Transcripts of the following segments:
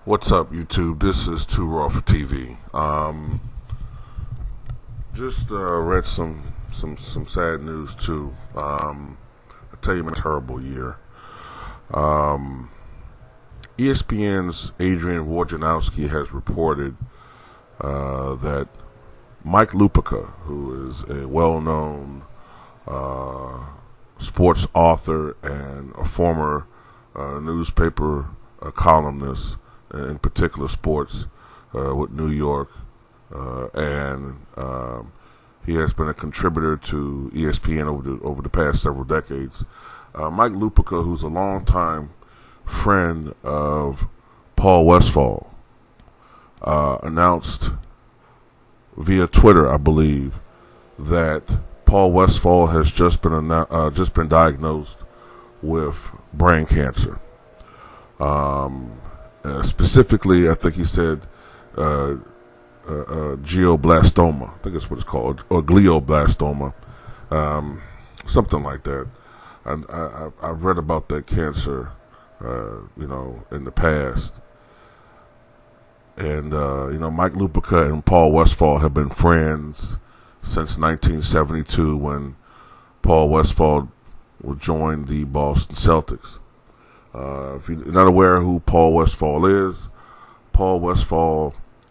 What's up, YouTube? This is Too Raw for TV. Just read some sad news too. I tell you, a terrible year. ESPN's Adrian Wojnarowski has reported that Mike Lupica, who is a well-known sports author and a former newspaper columnist, in particular sports, with New York, and he has been a contributor to ESPN over the past several decades. Mike Lupica, who's a longtime friend of Paul Westphal, announced via Twitter, I believe, that Paul Westphal has just been diagnosed with brain cancer. Specifically, I think he said glioblastoma. I think that's what it's called, or glioblastoma, something like that. I've read about that cancer, in the past. And, Mike Lupica and Paul Westphal have been friends since 1972 when Paul Westphal joined the Boston Celtics. If you're not aware of who Paul Westphal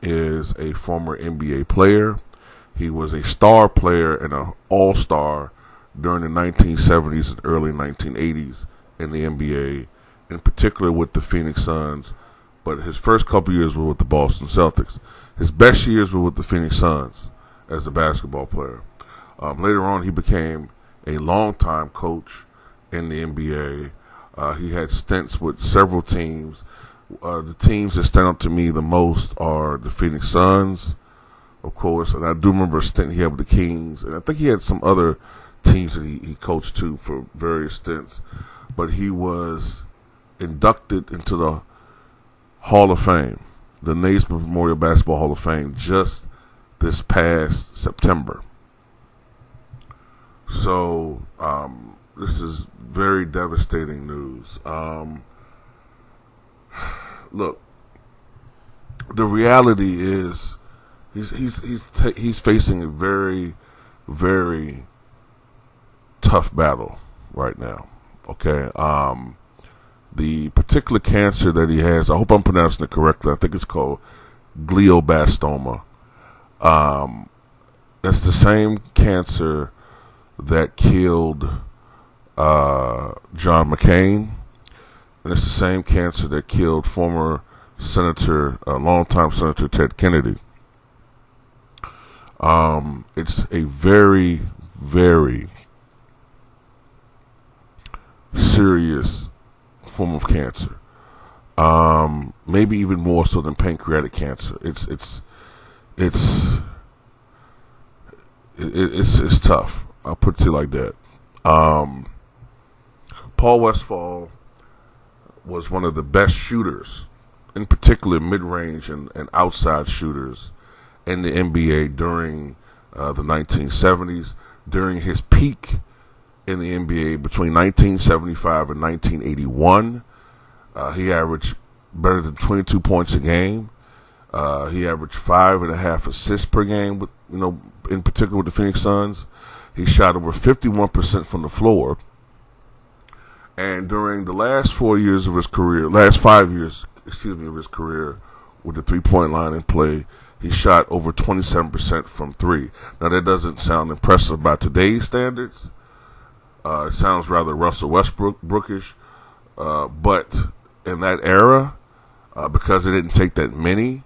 is a former NBA player. He was a star player and an all-star during the 1970s and early 1980s in the NBA, in particular with the Phoenix Suns. But his first couple years were with the Boston Celtics. His best years were with the Phoenix Suns as a basketball player. Later on, he became a longtime coach in the NBA. He had stints with several teams. The teams that stand out to me the most are the Phoenix Suns, of course, and I do remember a stint he had with the Kings, and I think he had some other teams that he coached too for various stints. But he was inducted into the Hall of Fame, the Naismith Memorial Basketball Hall of Fame, just this past September. So, this is very devastating news. Look, the reality is he's facing a very, very tough battle right now. Okay, the particular cancer that he has, I hope I'm pronouncing it correctly. I think it's called glioblastoma. It's the same cancer that killed John McCain, and it's the same cancer that killed former longtime Senator Ted Kennedy. It's a very, very serious form of cancer. Maybe even more so than pancreatic cancer. It's tough. I'll put it to you like that. Paul Westphal was one of the best shooters, in particular mid-range and outside shooters in the NBA during the 1970s. During his peak in the NBA between 1975 and 1981, he averaged better than 22 points a game. He averaged 5.5 assists per game, in particular with the Phoenix Suns. He shot over 51% from the floor. And during the last 5 years of his career, of his career with the three-point line in play, he shot over 27% from three. Now, that doesn't sound impressive by today's standards. It sounds rather Russell Westbrookish. But in that era, because it didn't take that many,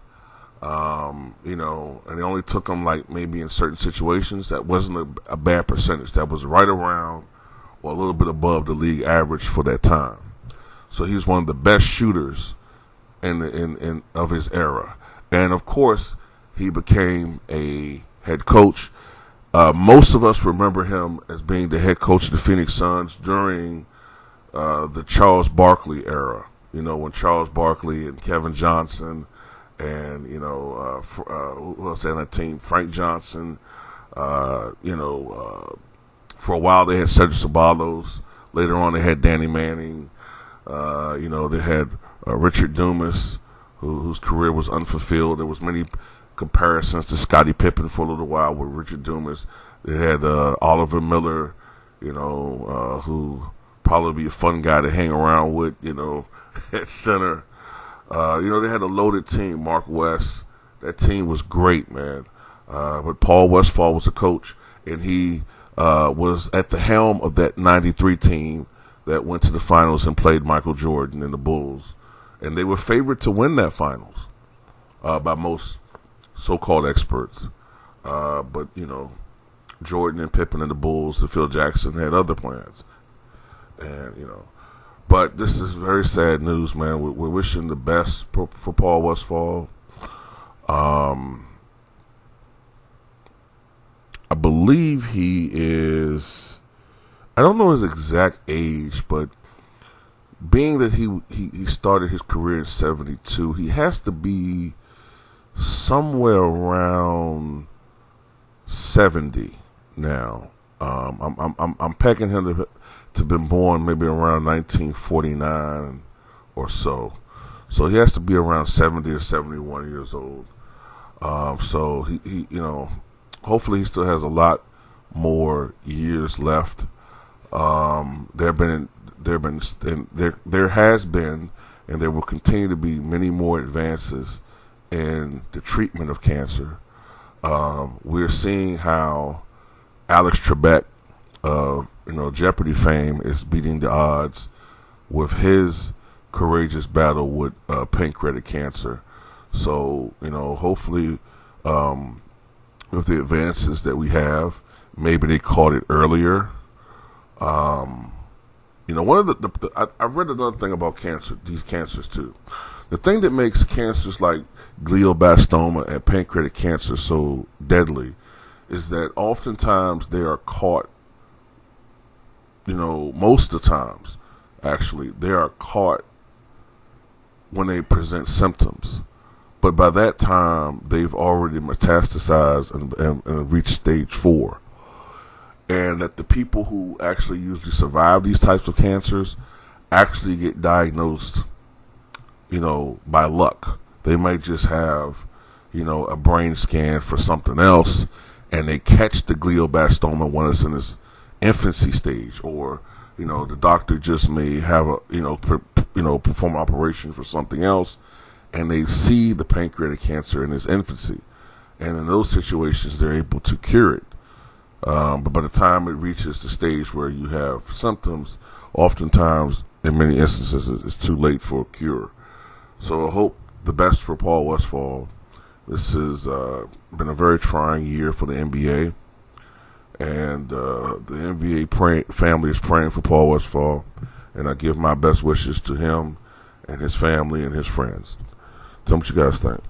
and it only took him maybe in certain situations, that wasn't a bad percentage. That was right around or a little bit above the league average for that time. So he's one of the best shooters in of his era. And of course, he became a head coach. Most of us remember him as being the head coach of the Phoenix Suns during the Charles Barkley era. When Charles Barkley and Kevin Johnson and, who else had on that team? Frank Johnson, for a while they had Cedric Ceballos. Later on they had Danny Manning. They had Richard Dumas, whose career was unfulfilled. There was many comparisons to Scottie Pippen for a little while with Richard Dumas. They had Oliver Miller, who probably be a fun guy to hang around with, at center. They had a loaded team. Mark West, that team was great, man. But Paul Westphal was the coach, and he was at the helm of that '93 team that went to the finals and played Michael Jordan and the Bulls. And they were favored to win that finals by most so-called experts. But Jordan and Pippen and the Bulls and Phil Jackson had other plans. And, but this is very sad news, man. We're wishing the best for Paul Westphal. I believe he is, I don't know his exact age, but being that he started his career in '72, he has to be somewhere around 70 now. I'm pegging him to have been born maybe around 1949 or so. So he has to be around 70 or 71 years old. So he hopefully he still has a lot more years left. There has been, and there will continue to be many more advances in the treatment of cancer. We're seeing how Alex Trebek of Jeopardy fame is beating the odds with his courageous battle with pancreatic cancer. So hopefully with the advances that we have, maybe they caught it earlier. One of I've read another thing about cancer, these cancers too. The thing that makes cancers like glioblastoma and pancreatic cancer so deadly is that oftentimes they are caught, most of the times, actually, they are caught when they present symptoms. But by that time, they've already metastasized and reached stage 4. And that the people who actually usually survive these types of cancers actually get diagnosed, by luck. They might just have, a brain scan for something else, and they catch the glioblastoma when it's in its infancy stage, or, the doctor just may have perform an operation for something else, and they see the pancreatic cancer in its infancy. And in those situations, they're able to cure it. But by the time it reaches the stage where you have symptoms, oftentimes, in many instances, it's too late for a cure. So I hope the best for Paul Westphal. This has been a very trying year for the NBA. And the NBA family is praying for Paul Westphal. And I give my best wishes to him and his family and his friends. Tell me what you guys think.